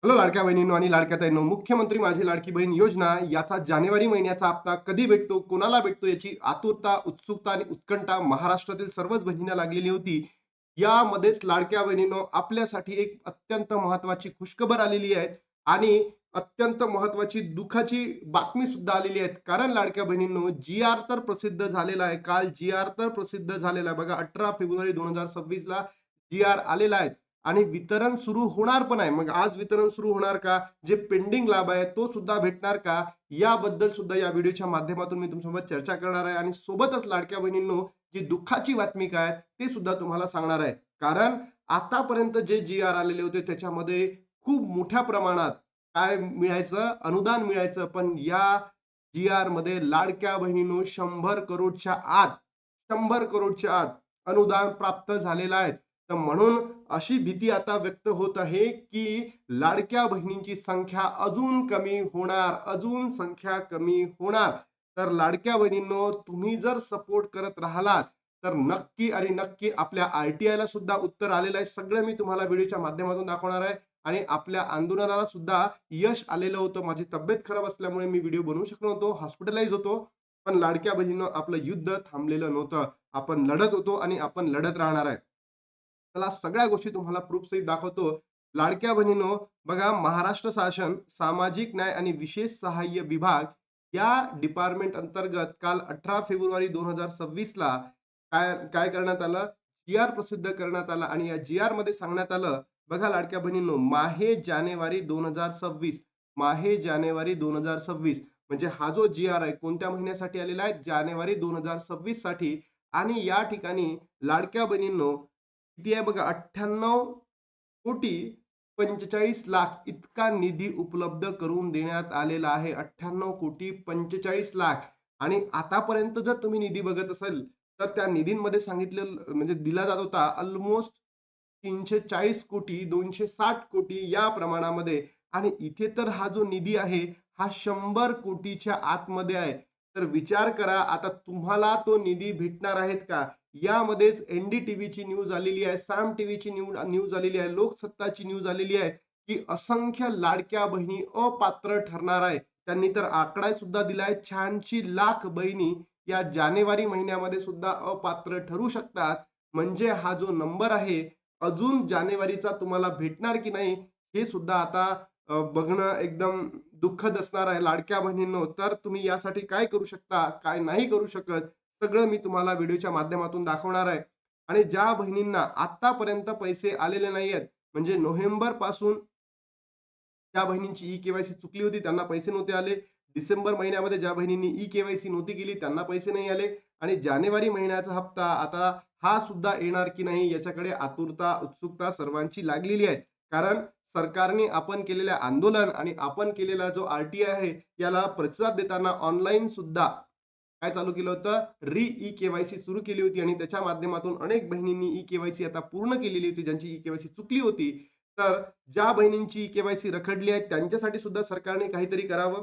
Hello लाडक्या बहिणींनो आणि लाडक्या ताईंनो, मुख्यमंत्री माझी लाडकी बहीण योजना याचा जानेवारी महिन्याचा हप्ता कधी भेटतो, कोणाला भेटतो याची आतुरता, उत्सुकता आणि उत्कंठा महाराष्ट्रातील सर्वच बहिणींना लागलेली होती. यामध्येच लाडक्या बहिणींनो आपल्यासाठी एक अत्यंत महत्त्वाची खुशखबर आलेली आहे आणि अत्यंत महत्त्वाची दुःखाची बातमी सुद्धा आलेली आहे. कारण लाडक्या बहिणींनो जी-आर तर प्रसिद्ध झालेला आहे. काल जी-आर तर प्रसिद्ध झालेला आहे. बघा 18 फेब्रुवारी 2026 ला जी-आर आलेला आहे. आणि वितरण सुरू होणार पण आहे. मग आज वितरण सुरू होणार का? जे पेंडिंग लाभ आहे तो सुद्धा भेटणार का? याबद्दल सुद्धा या व्हिडिओच्या माध्यमातून मी तुमच्यासोबत चर्चा करणार आहे आणि सोबतच लाडक्या बहिणींनो जी दुःखाची बातमी काय ते सुद्धा तुम्हाला सांगणार आहे. कारण आतापर्यंत जे जी-आर आलेले होते त्याच्यामध्ये खूप मोठ्या प्रमाणात काय मिळायचं? अनुदान मिळायचं. पण या जी-आर मध्ये लाडक्या बहिणींनो 100 करोडच्या आत 100 करोडच्या आत अनुदान प्राप्त झालेलं आहे. तर म्हणून अशी भीती आता व्यक्त होत आहे, की लाडक्या बहिणींची संख्या अजून कमी होणार, अजून संख्या कमी होणार. तर लाडक्या बहिणींनो, तुम्ही जर सपोर्ट करत राहिलात, तर नक्की आणि नक्की आपल्या आर-टी-आयला सुद्धा उत्तर आलेलं आहे. सगळं मी तुम्हाला व्हिडिओच्या माध्यमातून दाखवणार आहे आणि आपल्या आंदोलनाला सुद्धा यश आलेलं होतं. माझी तब्येत खराब असल्यामुळे मी व्हिडिओ बनवू शकलो नव्हतो, हॉस्पिटलाइज होतो. पण लाडक्या बहिणींनो, आपलं युद्ध थांबलेलं नव्हतं. आपण लढत होतो आणि आपण लढत राहणार आहे. चला सगळ्या गोष्टी तुम्हाला प्रूफ सहित दाखवतो. लाडक्या बहिणींनो, बघा महाराष्ट्र शासन सामाजिक न्याय आणि विशेष सहाय्य विभाग या डिपार्टमेंट अंतर्गत काल 18 फेब्रुवारी 2026 ला काय काय करण्यात आलं? जी-आर प्रसिद्ध करण्यात आला आणि या जी-आर मध्ये सांगण्यात आलं, बघा लाडक्या बहिणींनो, माहे जानेवारी 2026 माहे जानेवारी 2026 म्हणजे हा जो जी-आर आहे कोणत्या महिन्यासाठी आलेला आहे? जानेवारी 2026 साठी. आणि या ठिकाणी लाडक्या बहिणींनो किती आहे बघा 98,45,00,000 इतका निधी उपलब्ध करून देण्यात आलेला आहे. 98,45,00,000 आणि आतापर्यंत जर तुम्ही निधी बघत असाल, तर त्या निधींमध्ये सांगितलेलं म्हणजे दिला जात होता अल्मोस्ट 340 कोटी, 260 कोटी या प्रमाणामध्ये आणि इथे तर हा जो निधी आहे, हा 100 कोटीच्या आतमध्ये आहे. तर विचार करा आता तुम्हाला तो निधी भेटणार आहेत का? यामध्येच एन-डी-टीव्हीची न्यूज आलेली आहे, साम टीव्हीची न्यूज आलेली आहे, लोकसत्ताची न्यूज आलेली आहे, की असंख्य लाडक्या बहिणी अपात्र ठरणार आहे. त्यांनी तर आकडा सुद्धा दिलाय 86 लाख बहिणी या जानेवारी महिन्यामध्ये सुद्धा अपात्र ठरू शकतात. म्हणजे हा जो नंबर आहे, अजून जानेवारीचा तुम्हाला भेटणार की नाही, हे सुद्धा आता बघणं एकदम दुःखद असणार आहे लाडक्या बहिणींनो. तर तुम्ही यासाठी काय करू शकता, काय नाही करू शकत, सगळं मी तुम्हाला व्हिडिओच्या माध्यमातून दाखवणार आहे. आणि ज्या बहिणींना आत्तापर्यंत पैसे आलेले नाहीयेत, म्हणजे नोव्हेंबर पासून ज्या बहिणींची ई-के-वाय-सी चुकली होती त्यांना पैसे नव्हते आले. डिसेंबर महिन्यामध्ये ज्या बहिणींनी ई-के-वाय-सी नव्हती केली त्यांना पैसे नाही आले आणि जानेवारी महिन्याचा हप्ता आता हा सुद्धा येणार की नाही याच्याकडे आतुरता, उत्सुकता सर्वांची लागलेली आहे. कारण सरकारने आपण केलेलं आंदोलन आणि आपण केलेला जो आर-टी-आय आहे, याला प्रतिसाद देताना ऑनलाईन सुद्धा काय चालू केलं होतं, ई-के-वाय-सी सुरू केली होती आणि त्याच्या माध्यमातून अनेक बहिणींनी ई-के-वाय-सी आता पूर्ण केलेली होती, ज्यांची ई-के-वाय-सी चुकली होती. तर ज्या बहिणींची के-वाय-सी रखडली आहे त्यांच्यासाठी सुद्धा सरकारने काहीतरी करावं.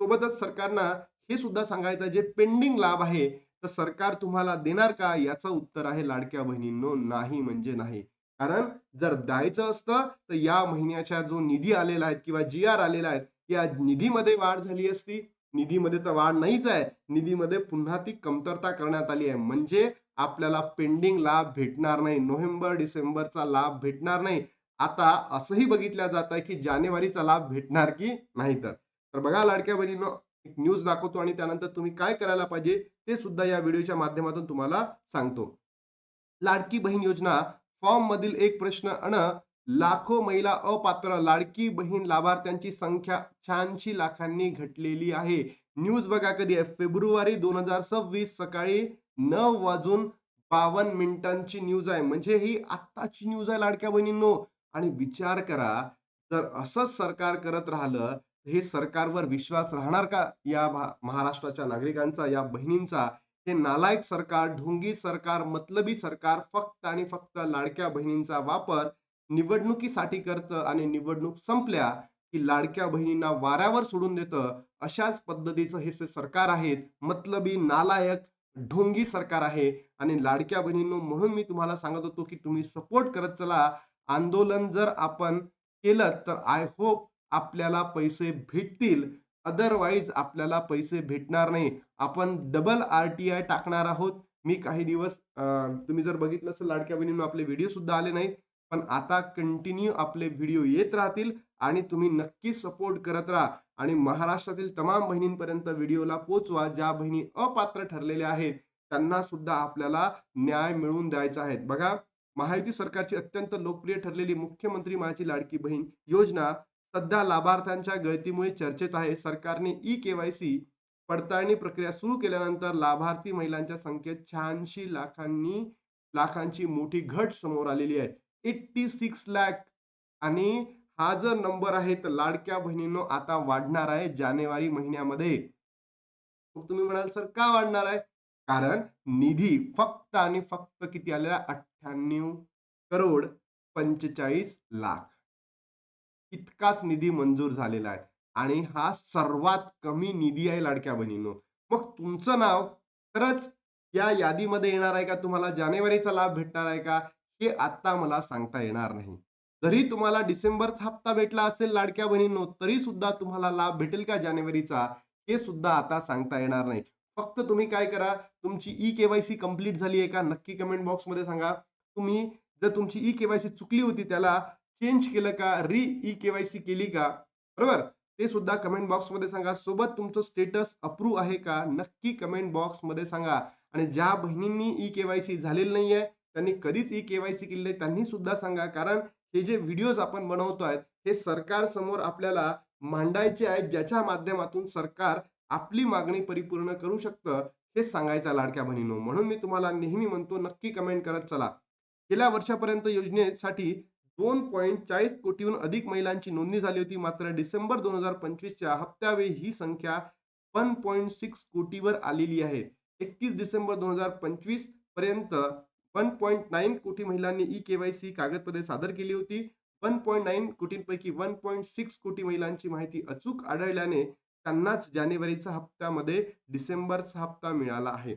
सोबतच सरकारनं हे सुद्धा सांगायचं जे पेंडिंग लाभ आहे, तर सरकार तुम्हाला देणार का? याचं उत्तर आहे लाडक्या बहिणींनो, नाही म्हणजे नाही. कारण जर द्यायचं असतं, तर या महिन्याचा जो निधी आलेला आहे किंवा जी-आर आलेला आहे, या निधीमध्ये वाढ झाली असती. निधीमध्ये तर वाढ नाहीच आहे. निधीमध्ये पुन्हा ती कमतरता करण्यात आली आहे. म्हणजे आपल्याला पेंडिंग लाभ भेटणार नाही. नोव्हेंबर, डिसेंबरचा लाभ भेटणार नाही. आता असंही बघितलं जात आहे, की जानेवारीचा लाभ भेटणार की नाही तर. तर बघा लाडक्या बहिणींनो, एक न्यूज दाखवतो आणि त्यानंतर तुम्ही काय करायला पाहिजे, ते सुद्धा या व्हिडिओच्या माध्यमातून तुम्हाला सांगतो. लाडकी बहीण योजना फॉर्म मधील एक प्रश्न लाखो महिला अपात्र लाडकी बहीण लाभार्थ्यांची संख्या 86 लाखांनी घटलेली आहे. न्यूज बघा कधी आहे फेब्रुवारी 2026 सकाळी 9 वाजून 52 मिनिटांची न्यूज आहे. म्हणजे ही आत्ताची न्यूज आहे लाडक्या बहिणींनो. आणि विचार करा, जर असंच सरकार करत राहिलं, हे सरकारवर विश्वास राहणार का या महाराष्ट्राच्या नागरिकांचा, या बहिणींचा? हे नालायक सरकार, ढोंगी सरकार, मतलबी सरकार फक्त आणि फक्त लाडक्या बहिणींचा वापर निवडणुकीसाठी करतं आणि निवडणूक संपल्या, की लाडक्या बहिणींना वाऱ्यावर सोडून देतं. अशाच पद्धतीचं हे सरकार आहे. मतलबी, नालायक, ढोंगी सरकार आहे आणि लाडक्या बहिणींनो म्हणून मी तुम्हाला सांगत होतो, की तुम्ही सपोर्ट करत चला. आंदोलन जर आपण केलं तर आय होप आपल्याला पैसे भेटतील. अदरवाईज आपल्याला पैसे भेटणार नाही. आपण डबल आर-टी-आय टाकणार आहोत. मी काही दिवस तुम्ही जर बघितलं असेल लाडक्या बहिणींनो आपले व्हिडिओ सुद्धा आले नाहीत. पण आता कंटिन्यू आपले व्हिडिओ येत राहतील आणि तुम्ही नक्की सपोर्ट करत राहा आणि महाराष्ट्रातील तमाम बहिणींपर्यंत व्हिडिओला पोहोचवा. ज्या बहिणी अपात्र ठरलेल्या आहेत, त्यांना सुद्धा आपल्याला न्याय मिळवून द्यायचा आहे. बघा, महायुती सरकारची अत्यंत लोकप्रिय ठरलेली मुख्यमंत्री माझी लाडकी बहीण योजना सध्या लाभार्थ्यांच्या गळतीमुळे चर्चेत आहे. सरकारने ई-के-वाय-सी पडताळणी प्रक्रिया सुरू केल्यानंतर लाभार्थी महिलांच्या संख्येत 86 लाखांची मोठी घट समोर आलेली आहे. 86 लाख आणि हा जर नंबर आहे तर लाडक्या बहिणींनो आता वाढणार आहे जानेवारी महिन्यामध्ये. मग तुम्ही म्हणाल, "सर का वाढणार आहे?" कारण निधी फक्त आणि फक्त किती आलेला आहे? 98 करोड 45 लाख. इतकाच निधी मंजूर झालेला आहे आणि हा सर्वात कमी निधी आहे लाडक्या बहिणींनो. मग तुमचं नाव खरंच या यादीमध्ये येणार आहे का? तुम्हाला जानेवारीचा लाभ भेटणार आहे का? हे आत्ता मला सांगता येणार नाही. जरी तुम्हाला डिसेंबरचा हप्ता भेटला असेल लाडक्या बहिणींनो, तरी सुद्धा तुम्हाला लाभ भेटेल का जानेवारीचा? हे सुद्धा आता सांगता येणार नाही. फक्त तुम्ही काय करा, तुमची ई-के-वाय-सी कंप्लीट झाली आहे का? नक्की कमेंट बॉक्समध्ये सांगा. तुम्ही जर तुमची ई-के-वाय-सी चुकली होती त्याला चेंज केलं का? ई-के-वाय-सी केली का? बरोबर? ते सुद्धा कमेंट बॉक्समध्ये सांगा. सोबत तुमचं स्टेटस अप्रूव्ह आहे का? नक्की कमेंट बॉक्समध्ये सांगा. आणि ज्या बहिणींनी ई-के-वाय-सी झालेली नाहीये, त्यांनी कधीच ई-के-वाय-सी केली नाही, त्यांनी सुद्धा सांगा. कारण हे जे व्हिडिओज आपण बनवतोय, हे सरकारसमोर आपल्याला मांडायचे आहेत, ज्याच्या माध्यमातून सरकार आपली मागणी परिपूर्ण करू शकतं, हे सांगायचं लाडक्या बहिणींनो. म्हणून मी तुम्हाला नेहमी म्हणतो, नक्की कमेंट करत चला. गेल्या वर्षापर्यंत योजनेसाठी 2.40 कोटीहून अधिक महिलांची नोंदणी झाली होती. मात्र डिसेंबर 2025च्या हप्त्यावेळी ही संख्या 1.6 कोटीवर आलेली आहे. 31 डिसेंबर 2025 पर्यंत 1.9 कोटी महिलांनी ई-के-वाय-सी कागदपत्रे सादर केली होती. 1.9 कोटींपैकी 1.6 कोटी महिलांची माहिती अचूक आढळल्याने त्यांनाच जानेवारीच्या हप्त्यामध्ये डिसेंबरचा हप्ता मिळाला आहे.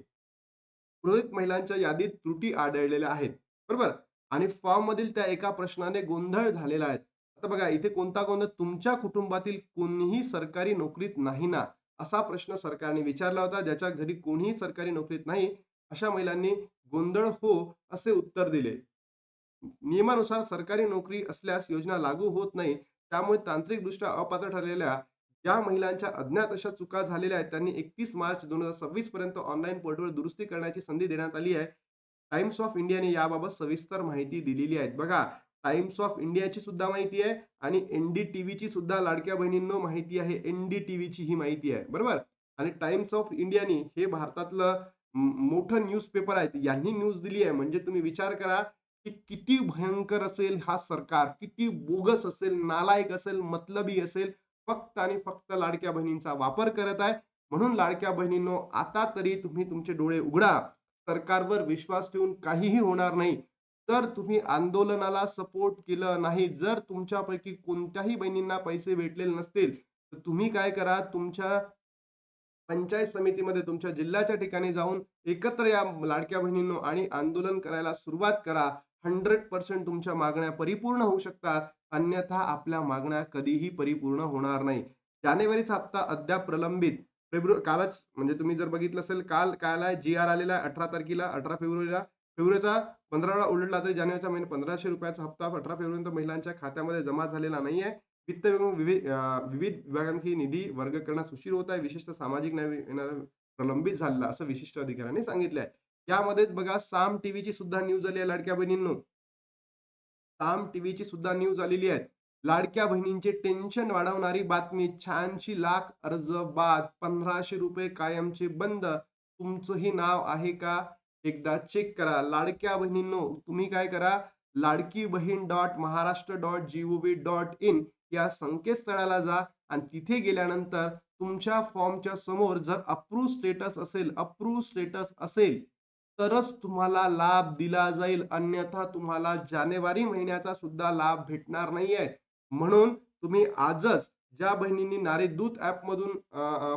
पुरोहित महिलांच्या यादीत त्रुटी आढळलेल्या आहेत. बरोबर? आणि फॉर्ममधील त्या एका प्रश्नाने गोंधळ झालेला आहे. आता बघा इथे कोणता गोंधळ? तुमच्या कुटुंबातील कोणीही सरकारी नोकरीत नाही ना? असा प्रश्न सरकारने विचारला होता. ज्याच्या घरी कोणीही सरकारी नोकरीत नाही, अशा महिलांनी गोंधळ हो असे उत्तर दिले. नियमानुसार सरकारी नोकरी असल्यास योजना लागू होत नाही. त्यामुळे तांत्रिकदृष्ट्या अपात्र ठरलेल्या ज्या महिलांच्या अज्ञात अशा चुका झालेल्या आहेत, त्यांनी 31 मार्च 2026 पर्यंत ऑनलाईन पोर्टलवर दुरुस्ती करण्याची संधी देण्यात आली आहे. टाइम्स ऑफ इंडियाने याबाबत सविस्तर माहिती दिलेली आहे. बघा, टाइम्स ऑफ इंडियाची सुद्धा माहिती आहे आणि एन-डी-टीव्हीची सुद्धा लाडक्या बहिणींनो माहिती आहे. एन-डी-टीव्हीची ही माहिती आहे. बरोबर? आणि टाइम्स ऑफ इंडियानी हे भारतातलं मोठं न्यूजपेपर आहे. यांनी न्यूज दिली आहे. म्हणजे तुम्ही विचार करा, की किती भयंकर असेल हा सरकार, किती बोगस असेल, नालायक असेल, मतलबी असेल, फक्त आणि फक्त लाडक्या बहिणींचा वापर करत आहे. म्हणून लाडक्या बहिणींनो, आता तरी तुम्ही तुमचे डोळे उघडा. सरकारवर विश्वास ठेवून काहीही होणार नाही. जर तुम्ही आंदोलनाला सपोर्ट केलं नाही, जर तुमच्यापैकी कोणत्याही बहिणींना पैसे भेटलेले नसतील, तर तुम्ही काय करा, तुमच्या पंचायत समितीमध्ये तुमच्या जिल्ह्याच्या ठिकाणी जाऊन एकत्र या लाडक्या बहिणींनो आणि आंदोलन करायला सुरुवात करा. 100% तुमच्या मागण्या परिपूर्ण होऊ शकतात. अन्यथा आपल्या मागण्या कधीही परिपूर्ण होणार नाही. जानेवारीचा हप्ता अद्याप प्रलंबित. कालच म्हणजे तुम्ही जर बघितलं असेल काल काय आलाय जी-आर आलेला आहे 18 तारखेला 18 फेब्रुवारीला. फेब्रुवारीचा 15 उलटला तरी जानेवारीचा महिना ₹1,500 हप्ता 18 फेब्रुवारीपर्यंत महिलांच्या खात्यामध्ये जमा झालेला नाहीये. वित्त विभाग विविध विभागांची निधी वर्ग करण्यास उशीर होत आहे. विशिष्ट सामाजिक न्याय प्रलंबित झालेला असं विशिष्ट अधिकाऱ्यांनी सांगितलं आहे. यामध्येच बघा साम टीव्हीची सुद्धा न्यूज आली आहे लाडक्या बहिणींनो. साम टीव्हीची सुद्धा न्यूज आलेली आहे. लाडक्या बहिणींचे टेन्शन वाढवणारी बातमी 86 लाख अर्ज बाद, ₹1,500 कायमचे बंद. तुमचंही नाव आहे का? एकदा चेक करा. लाडक्या बहिणींनो, तुम्ही काय करा, ladkibahin.maharashtra.gov.in या संकेतस्थळाला जा आणि तिथे गेल्यानंतर तुमच्या फॉर्मच्या समोर जर अप्रूव्ह स्टेटस असेल, तरच तुम्हाला लाभ दिला जाईल. अन्यथा तुम्हाला जानेवारी महिन्याचा सुद्धा लाभ भेटणार नाहीये. म्हणून तुम्ही आजच ज्या बहिणींनी नारी दूत ॲपमधून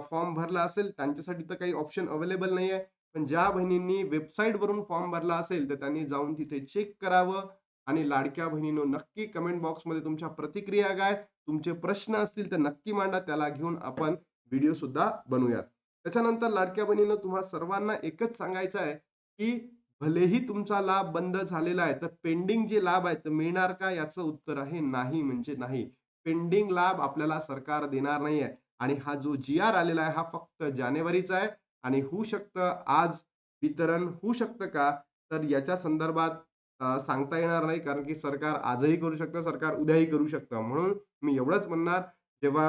फॉर्म भरला असेल, त्यांच्यासाठी तर काही ऑप्शन अवेलेबल नाहीये. पण ज्या बहिणींनी वेबसाईटवरून फॉर्म भरला असेल, तर त्यांनी जाऊन तिथे चेक करावं. आणि लाडक्या बहिणींनो, नक्की कमेंट बॉक्समध्ये तुमच्या प्रतिक्रिया काय, तुमचे प्रश्न असतील तर नक्की मांडा. त्याला घेऊन आपण व्हिडिओ सुद्धा बनवूयात. त्याच्यानंतर लाडक्या बहिणींनो, तुम्हा सर्वांना एकच सांगायचं आहे, की भलेही तुमचा लाभ बंद झालेला आहे, तर पेंडिंग जे लाभ आहेत, ते मिळणार का? याचं उत्तर आहे नाही म्हणजे नाही. पेंडिंग लाभ आपल्याला सरकार देणार नाहीये आणि हा जो जी-आर आलेला आहे, हा फक्त जानेवारीचा आहे आणि होऊ शकतं आज वितरण होऊ शकतं का? तर याच्या संदर्भात सांगता येणार नाही, कारण की सरकार आजही करू शकतं, सरकार उद्याही करू शकतं. म्हणून मी एवढंच म्हणणार, जेव्हा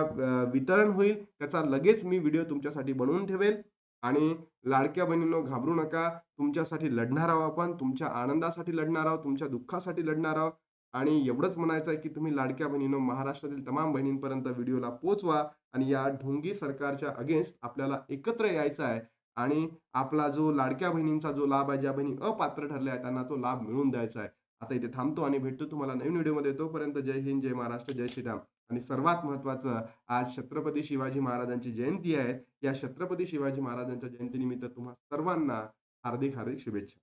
वितरण होईल त्याचा लगेच मी व्हिडिओ तुमच्यासाठी बनवून ठेवेल आणि लाडक्या बहिणींनो, घाबरू नका. तुमच्यासाठी लढणार आहोत आपण. तुमच्या आनंदासाठी लढणार आहोत, तुमच्या दुःखासाठी लढणार आहोत आणि एवढंच म्हणायचं आहे, की तुम्ही लाडक्या बहिणींनो, महाराष्ट्रातील तमाम बहिणींपर्यंत व्हिडिओला पोहोचवा आणि या ढोंगी सरकारच्या अगेन्स्ट आपल्याला एकत्र यायचं आहे आणि आपला जो लाडक्या बहिणींचा जो लाभ आहे, ज्या बहिणी अपात्र ठरल्या आहेत, त्यांना तो लाभ मिळवून द्यायचा आहे. आता इथे थांबतो आणि भेटतो तुम्हाला नवीन व्हिडिओमध्ये. तोपर्यंत जय हिंद, जय महाराष्ट्र, जय श्रीराम आणि सर्वात महत्त्वाचं, आज छत्रपती शिवाजी महाराजांची जयंती आहे. या छत्रपती शिवाजी महाराजांच्या जयंतीनिमित्त तुम्हा सर्वांना हार्दिक, हार्दिक शुभेच्छा.